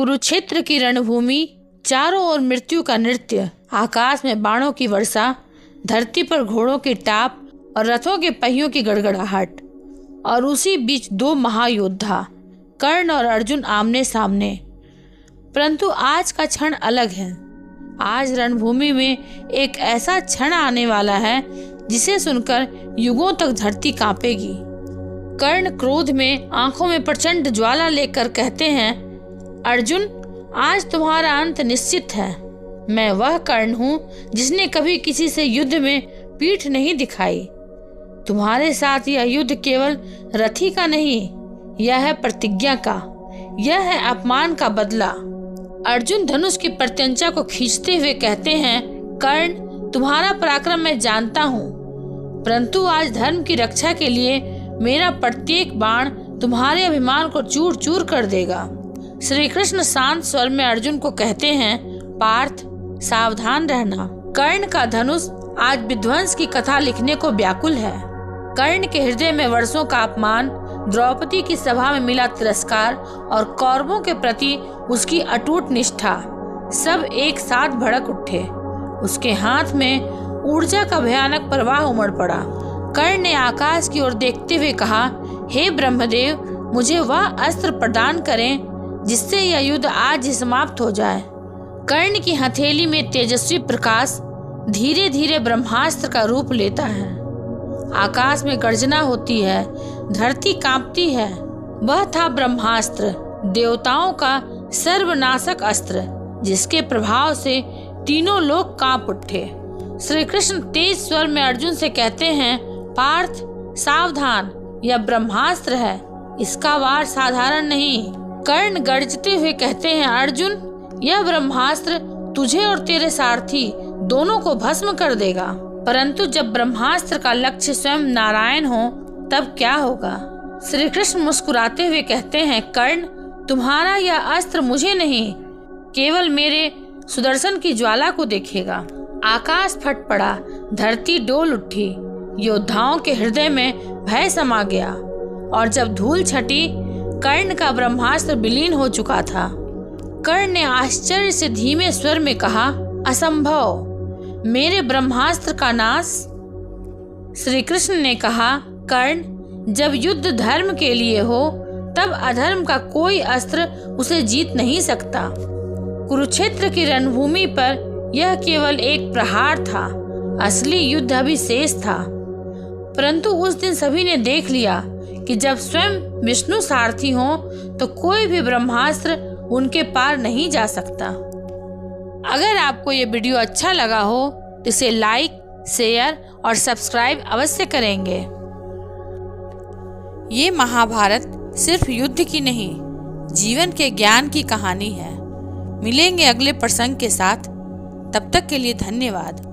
कुरुक्षेत्र की रणभूमि, चारों ओर मृत्यु का नृत्य, आकाश में बाणों की वर्षा, धरती पर घोड़ों की टाप और रथों के पहियों की गड़गड़ाहट, और उसी बीच दो महायोद्धा कर्ण और अर्जुन आमने सामने। परंतु आज का क्षण अलग है। आज रणभूमि में एक ऐसा क्षण आने वाला है जिसे सुनकर युगों तक धरती कांपेगी। कर्ण क्रोध में आंखों में प्रचंड ज्वाला लेकर कहते हैं, अर्जुन, आज तुम्हारा अंत निश्चित है। मैं वह कर्ण हूँ जिसने कभी किसी से युद्ध में पीठ नहीं दिखाई। तुम्हारे साथ यह युद्ध केवल रथी का नहीं, यह है प्रतिज्ञा का, यह है अपमान का बदला। अर्जुन धनुष की प्रत्यंचा को खींचते हुए कहते हैं, कर्ण, तुम्हारा पराक्रम मैं जानता हूँ, परंतु आज धर्म की रक्षा के लिए मेरा प्रत्येक बाण तुम्हारे अभिमान को चूर चूर कर देगा। श्री कृष्ण शांत स्वर में अर्जुन को कहते हैं, पार्थ, सावधान रहना। कर्ण का धनुष आज विध्वंस की कथा लिखने को व्याकुल है। कर्ण के हृदय में वर्षों का अपमान, द्रौपदी की सभा में मिला तिरस्कार और कौरवों के प्रति उसकी अटूट निष्ठा सब एक साथ भड़क उठे। उसके हाथ में ऊर्जा का भयानक प्रवाह उमड़ पड़ा। कर्ण ने आकाश की ओर देखते हुए कहा, हे ब्रह्मदेव, मुझे वह अस्त्र प्रदान करें जिससे यह युद्ध आज ही समाप्त हो जाए। कर्ण की हथेली में तेजस्वी प्रकाश धीरे धीरे ब्रह्मास्त्र का रूप लेता है। आकाश में गर्जना होती है, धरती कांपती है। वह था ब्रह्मास्त्र, देवताओं का सर्वनाशक अस्त्र, जिसके प्रभाव से तीनों लोग कांप उठे। श्री कृष्ण तेज स्वर में अर्जुन से कहते हैं, पार्थ, सावधान, यह ब्रह्मास्त्र है, इसका वार साधारण नहीं। कर्ण गर्जते हुए कहते हैं, अर्जुन, यह ब्रह्मास्त्र तुझे और तेरे सारथी दोनों को भस्म कर देगा। परंतु जब ब्रह्मास्त्र का लक्ष्य स्वयं नारायण हो तब क्या होगा? श्री कृष्ण मुस्कुराते हुए कहते हैं, कर्ण, तुम्हारा यह अस्त्र मुझे नहीं, केवल मेरे सुदर्शन की ज्वाला को देखेगा। आकाश फट पड़ा, धरती डोल उठी, योद्धाओं के हृदय में भय समा गया। और जब धूल छटी, कर्ण का ब्रह्मास्त्र विलीन हो चुका था। कर्ण ने आश्चर्य से धीमे स्वर में कहा, असंभव, मेरे ब्रह्मास्त्र का नाश। श्री कृष्ण ने कहा, कर्ण, जब युद्ध धर्म के लिए हो तब अधर्म का कोई अस्त्र उसे जीत नहीं सकता। कुरुक्षेत्र की रणभूमि पर यह केवल एक प्रहार था, असली युद्ध अभी शेष था। परंतु उस दिन सभी ने देख लिया कि जब स्वयं विष्णु सारथी हो तो कोई भी ब्रह्मास्त्र उनके पार नहीं जा सकता। अगर आपको ये वीडियो अच्छा लगा हो तो इसे लाइक, शेयर और सब्सक्राइब अवश्य करेंगे। ये महाभारत सिर्फ युद्ध की नहीं, जीवन के ज्ञान की कहानी है। मिलेंगे अगले प्रसंग के साथ, तब तक के लिए धन्यवाद।